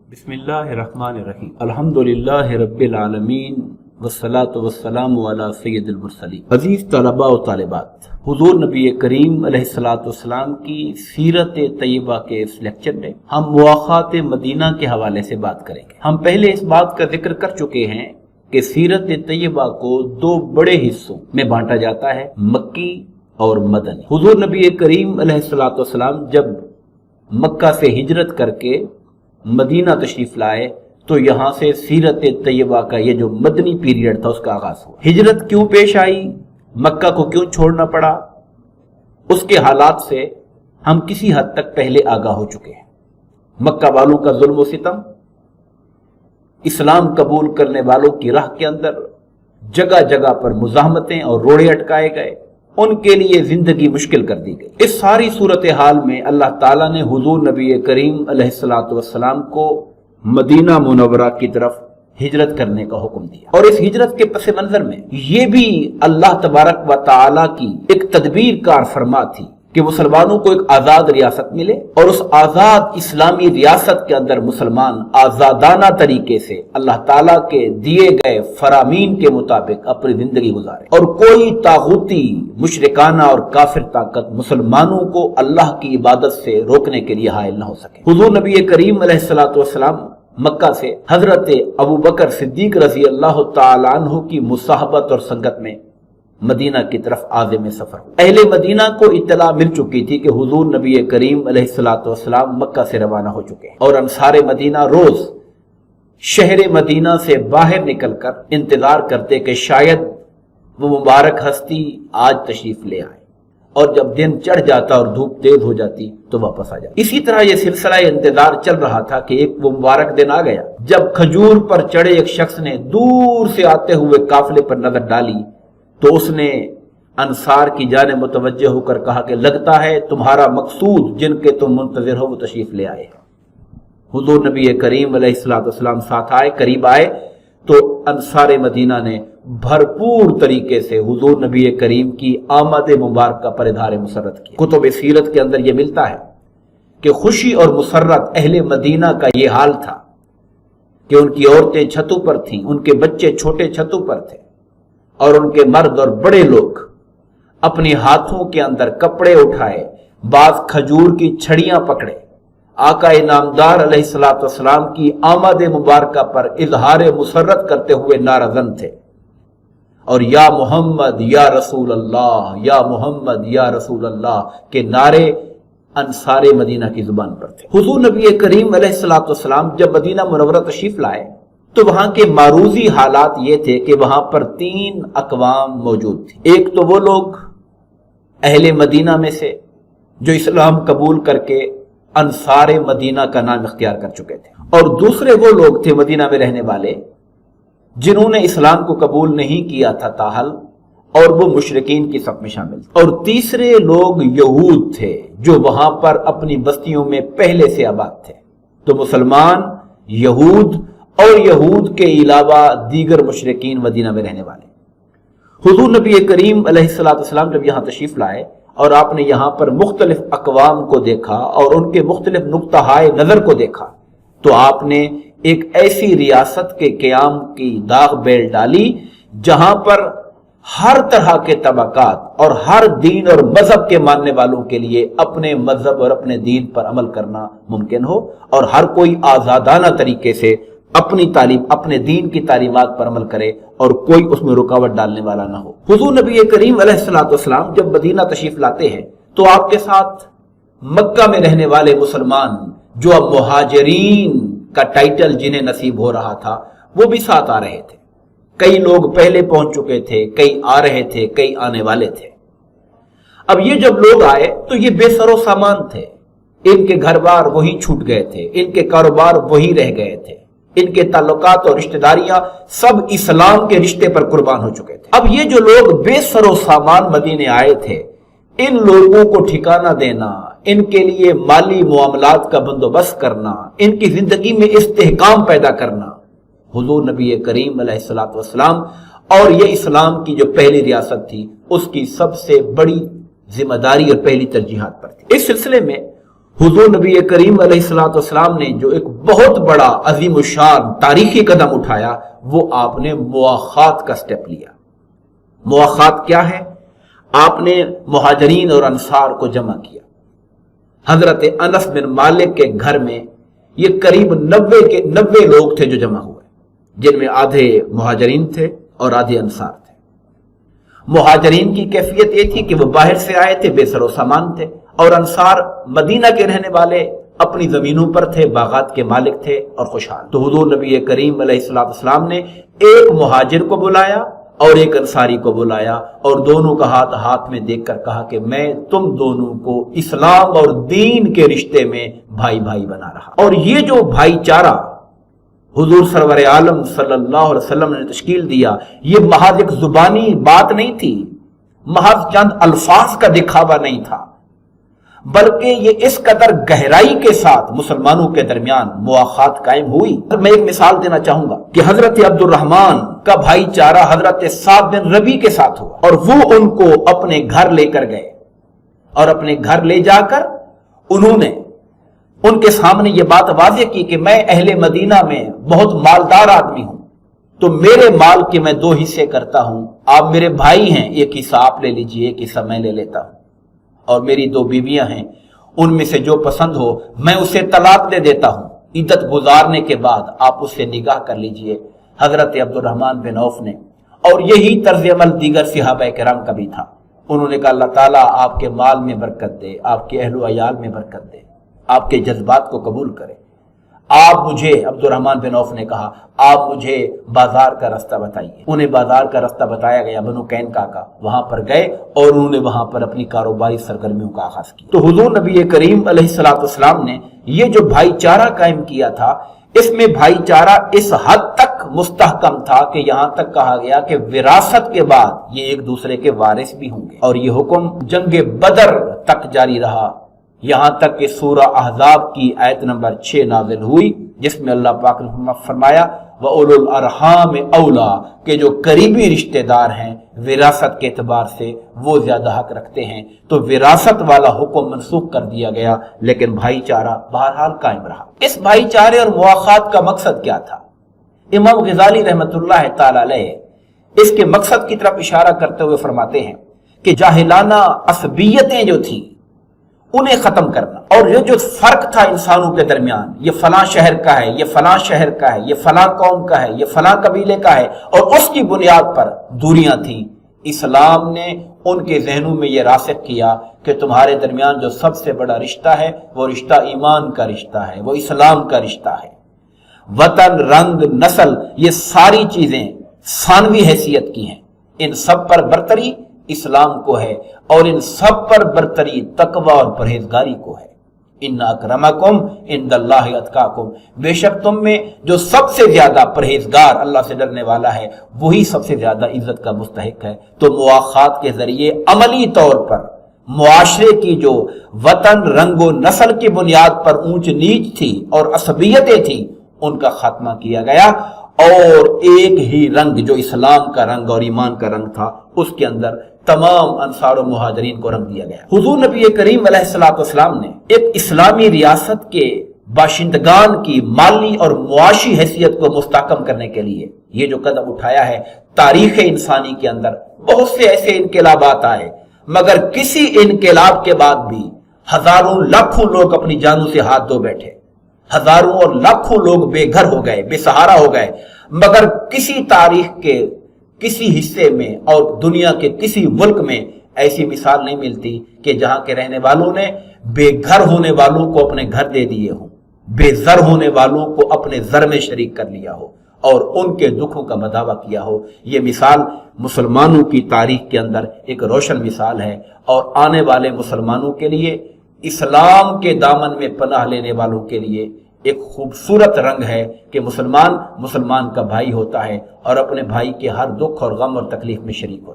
بسم اللہ الرحمن الرحیم الحمدللہ رب العالمین والصلاة والسلام علی سید المرسلین۔ عزیز طلباء و طالبات، حضور نبی کریم علیہ السلام کی سیرت طیبہ کے اس لیکچر میں ہم مواخات مدینہ کے حوالے سے بات کریں گے۔ ہم پہلے اس بات کا ذکر کر چکے ہیں کہ سیرت طیبہ کو دو بڑے حصوں میں بانٹا جاتا ہے، مکی اور مدنی۔ حضور نبی کریم علیہ السلام جب مکہ سے ہجرت کر کے مدینہ تشریف لائے تو یہاں سے سیرت طیبہ کا یہ جو مدنی پیریڈ تھا اس کا آغاز ہوا۔ ہجرت کیوں پیش آئی، مکہ کو کیوں چھوڑنا پڑا، اس کے حالات سے ہم کسی حد تک پہلے آگاہ ہو چکے ہیں۔ مکہ والوں کا ظلم و ستم، اسلام قبول کرنے والوں کی راہ کے اندر جگہ جگہ پر مزاحمتیں اور روڑے اٹکائے گئے، ان کے لیے زندگی مشکل کر دی گئی۔ اس ساری صورتحال میں اللہ تعالیٰ نے حضور نبی کریم علیہ السلام کو مدینہ منورہ کی طرف ہجرت کرنے کا حکم دیا، اور اس ہجرت کے پس منظر میں یہ بھی اللہ تبارک و تعالیٰ کی ایک تدبیر کار فرما تھی کہ مسلمانوں کو ایک آزاد ریاست ملے، اور اس آزاد اسلامی ریاست کے اندر مسلمان آزادانہ طریقے سے اللہ تعالیٰ کے دیے گئے فرامین کے مطابق اپنی زندگی گزارے، اور کوئی طاغوتی مشرکانہ اور کافر طاقت مسلمانوں کو اللہ کی عبادت سے روکنے کے لیے حائل نہ ہو سکے۔ حضور نبی کریم علیہ السلام مکہ سے حضرت ابوبکر صدیق رضی اللہ تعالیٰ عنہ کی مصاحبت اور سنگت میں مدینہ کی طرف عازم سفر ہو۔ اہل مدینہ کو اطلاع مل چکی تھی کہ حضور نبی کریم علیہ السلام مکہ سے روانہ ہو چکے ہیں، اور انصار مدینہ روز شہر مدینہ سے باہر نکل کر انتظار کرتے کہ شاید وہ مبارک ہستی آج تشریف لے آئے، اور جب دن چڑھ جاتا اور دھوپ تیز ہو جاتی تو واپس آ جاتی۔ اسی طرح یہ سلسلہ انتظار چل رہا تھا کہ ایک وہ مبارک دن آ گیا جب کھجور پر چڑھے ایک شخص نے دور سے آتے ہوئے قافلے پر نظر ڈالی تو اس نے انصار کی جانب متوجہ ہو کر کہا کہ لگتا ہے تمہارا مقصود جن کے تم منتظر ہو وہ تشریف لے آئے ہیں۔ حضور نبی کریم علیہ السلام ساتھ آئے، قریب آئے تو انصار مدینہ نے بھرپور طریقے سے حضور نبی کریم کی آمد مبارکہ پر اظہار مسرت کی۔ کتب سیرت کے اندر یہ ملتا ہے کہ خوشی اور مسرت اہل مدینہ کا یہ حال تھا کہ ان کی عورتیں چھتوں پر تھیں، ان کے بچے چھوٹے چھتوں پر تھے، اور ان کے مرد اور بڑے لوگ اپنے ہاتھوں کے اندر کپڑے اٹھائے، بعض کھجور کی چھڑیاں پکڑے، آقا نامدار علیہ السلام کی آمد مبارکہ پر اظہار مسرت کرتے ہوئے نعرہ زن تھے، اور یا محمد یا رسول اللہ، یا محمد یا رسول اللہ کے نعرے انصار مدینہ کی زبان پر تھے۔ حضور نبی کریم علیہ السلام جب مدینہ منورہ تشریف لائے تو وہاں کے معروضی حالات یہ تھے کہ وہاں پر 3 اقوام موجود تھی۔ ایک تو وہ لوگ اہل مدینہ میں سے جو اسلام قبول کر کے انصار مدینہ کا نام اختیار کر چکے تھے، اور دوسرے وہ لوگ تھے مدینہ میں رہنے والے جنہوں نے اسلام کو قبول نہیں کیا تھا تاحال، اور وہ مشرکین کی صف میں شامل تھے، اور تیسرے لوگ یہود تھے جو وہاں پر اپنی بستیوں میں پہلے سے آباد تھے۔ تو مسلمان، یہود اور یہود کے علاوہ دیگر مشرکین مدینہ میں رہنے والے۔ حضور نبی کریم علیہ السلام جب یہاں تشریف لائے اور آپ نے یہاں پر مختلف اقوام کو دیکھا اور ان کے مختلف نقطہ نظر کو دیکھا تو آپ نے ایک ایسی ریاست کے قیام کی داغ بیل ڈالی جہاں پر ہر طرح کے طبقات اور ہر دین اور مذہب کے ماننے والوں کے لیے اپنے مذہب اور اپنے دین پر عمل کرنا ممکن ہو، اور ہر کوئی آزادانہ طریقے سے اپنی تعلیم، اپنے دین کی تعلیمات پر عمل کرے، اور کوئی اس میں رکاوٹ ڈالنے والا نہ ہو۔ حضور نبی کریم علیہ السلام جب مدینہ تشریف لاتے ہیں تو آپ کے ساتھ مکہ میں رہنے والے مسلمان جو اب مہاجرین کا ٹائٹل جنہیں نصیب ہو رہا تھا وہ بھی ساتھ آ رہے تھے۔ کئی لوگ پہلے پہنچ چکے تھے، کئی آ رہے تھے، کئی آنے والے تھے۔ اب یہ جب لوگ آئے تو یہ بے سر و سامان تھے، ان کے گھر بار وہی چھوٹ گئے تھے، ان کے کاروبار وہی رہ گئے تھے، ان کے تعلقات اور رشتہ داریاں سب اسلام کے رشتے پر قربان ہو چکے تھے۔ اب یہ جو لوگ بے سر و سامان مدینے آئے تھے، ان لوگوں کو ٹھکانہ دینا، ان کے لیے مالی معاملات کا بندوبست کرنا، ان کی زندگی میں استحکام پیدا کرنا، حضور نبی کریم علیہ السلام اور یہ اسلام کی جو پہلی ریاست تھی اس کی سب سے بڑی ذمہ داری اور پہلی ترجیحات پر تھی۔ اس سلسلے میں हुजूर नबी करीम अलैहिस्सलाम ने जो एक बहुत बड़ा अजीम शान तारीखी कदम उठाया, वो आपने मुआखात का स्टेप लिया। मुआखात क्या है? आपने मुहाजिरीन और अंसार को जमा किया। हजरत अनस बिन मालिक के घर में ये करीब 90 लोग थे जो जमा हुए, जिनमें आधे मुहाजिरीन थे और आधे अंसार थे। मुहाजिरीन की कैफियत ये थी कि वो बाहर से आए थे, बेसरो सामान थे, और अंसार मदीना के रहने वाले, अपनी जमीनों पर थे, बागात के मालिक थे और खुशहाल। तो हुजूर नबी करीम अलैहिस्सलाम ने एक मुहाजिर को बुलाया और एक अंसारी को बुलाया और दोनों का हाथ हाथ में देखकर कहा कि मैं तुम दोनों को इस्लाम और दीन के रिश्ते में भाई भाई बना रहा। और ये जो भाईचारा हुजूर सरवर आलम सल्लल्लाहु अलैहि वसल्लम ने तश्कील दिया, ये महज एक जुबानी बात नहीं थी, महज चंद अल्फाज का दिखावा नहीं था, बल्कि ये इस कदर गहराई के साथ मुसलमानों के दरमियान मुआखात कायम हुई। मैं एक मिसाल देना चाहूंगा कि हजरत अब्दुर्रहमान का भाईचारा हजरत साद बिन रबी के साथ हुआ और वो उनको अपने घर लेकर गए और अपने घर ले जाकर उन्होंने उनके सामने ये बात वाज़ेह की कि मैं अहले मदीना में बहुत मालदार आदमी हूं, तो मेरे माल के मैं 2 हिस्से करता हूं, आप मेरे भाई हैं, एक हिस्सा आप ले लीजिए, एक हिस्सा मैं ले लेता हूं, और मेरी 2 बीवियां हैं, उनमें से जो पसंद हो मैं उसे तलाक दे देता हूं, इद्दत गुजारने के बाद आप उससे निगाह कर लीजिए। हजरत अब्दुर्रहमान बिन औफ ने, और यही तर्ज अमल दीगर सहाबा किराम का भी था, उन्होंने कहा अल्लाह ताला आपके माल में बरकत दे, आपके अहलो अयाल में बरकत दे, आपके जज्बात को कबूल करे। आप मुझे, अब्दुर्रहमान बिन औफ ने कहा, आप मुझे बाजार का रास्ता बताइए। उन्हें बाजार का रास्ता बताया गया, बनु कैनका का। वहां पर गए और उन्होंने वहां पर अपनी कारोबारी सरगर्मियों का आगाज किया। तो हुजूर नबी करीम अलैहिस्सलाम ने ये जो भाईचारा कायम किया था, इसमें भाईचारा इस हद तक मुस्तहकम था कि यहां तक कहा गया कि विरासत के बाद ये एक दूसरे के वारिस भी होंगे। और ये हुक्म जंगे बदर तक जारी रहा, यहां तक कि सूरह अहज़ाब की आयत नंबर 6 नाज़िल हुई, जिसमें अल्लाह पाक ने फरमाया व उलुल अरहाम औला, के जो करीबी रिश्तेदार हैं विरासत के एतबार से वो ज्यादा हक रखते हैं। तो विरासत वाला हुक्म मनसूख कर दिया गया, लेकिन भाईचारा बहरहाल कायम रहा। इस भाईचारे और मुआखात का मकसद क्या था? इमाम ग़ज़ाली रहमतुल्लाह ताला अलैह इसके मकसद की तरफ इशारा करते हुए फरमाते हैं कि जाहिलाना असबियतें जो थी उन्हें खत्म करना, और ये जो फर्क था इंसानों के दरमियान, ये फलां शहर का है, ये फलां शहर का है, ये फलां कौम का है, ये फलां कबीले का है, और उसकी बुनियाद पर दूरियां थी, इस्लाम ने उनके जहनों में यह रासिख किया कि तुम्हारे दरमियान जो सबसे बड़ा रिश्ता है वो रिश्ता ईमान का रिश्ता है, वो इस्लाम का रिश्ता है। वतन, रंग, नस्ल, ये सारी चीजें सानवी हैसियत की हैं, इन सब पर बरतरी इस्लाम को है, और इन सब पर बरतरी तकवा और परहेजगारी को है। इन्ना अकरमकुम इंदल्लाहि अतकाकुम, बेशक तुम में जो सबसे ज्यादा परहेजगार, अल्लाह से डरने वाला है, वही सबसे ज्यादा इज्जत का मुस्तहिक है। तो मुआखात के जरिए अमली तौर पर मुआशरे की जो वतन, रंगो नस्ल की बुनियाद पर ऊंच नीच थी और असबियतें थी, उनका खात्मा किया गया, और एक ही रंग जो इस्लाम का रंग और ईमान का रंग था, उसके अंदर तमाम अंसार और मुहाजिरीन को रंग दिया गया। हुजूर नबी करीम अलैहिस्सलाम ने एक इस्लामी रियासत के बाशिंदगान की माली और मुआशी हैसियत को मुस्तहकम करने के लिए ये जो कदम उठाया है, तारीख इंसानी के अंदर बहुत से ऐसे इनकलाबात आए, मगर किसी इनकलाब के बाद भी हजारों लाखों लोग अपनी जानों से हाथ धो बैठे, हजारों और लाखों लोग बेघर हो गए, बेसहारा हो गए, मगर किसी तारीख के किसी हिस्से में और दुनिया के किसी मुल्क में ऐसी मिसाल नहीं मिलती कि जहां के रहने वालों ने बेघर होने वालों को अपने घर दे दिए हो, बेजर होने वालों को अपने जर में शरीक कर लिया हो और उनके दुखों का बदावा किया हो। ये मिसाल मुसलमानों की तारीख के अंदर एक रोशन मिसाल है, और आने वाले मुसलमानों के लिए, इस्लाम के दामन में पनाह लेने वालों के लिए एक खूबसूरत रंग है कि मुसलमान मुसलमान का भाई होता है और अपने भाई के हर दुख और गम और तकलीफ में शरीक होता है।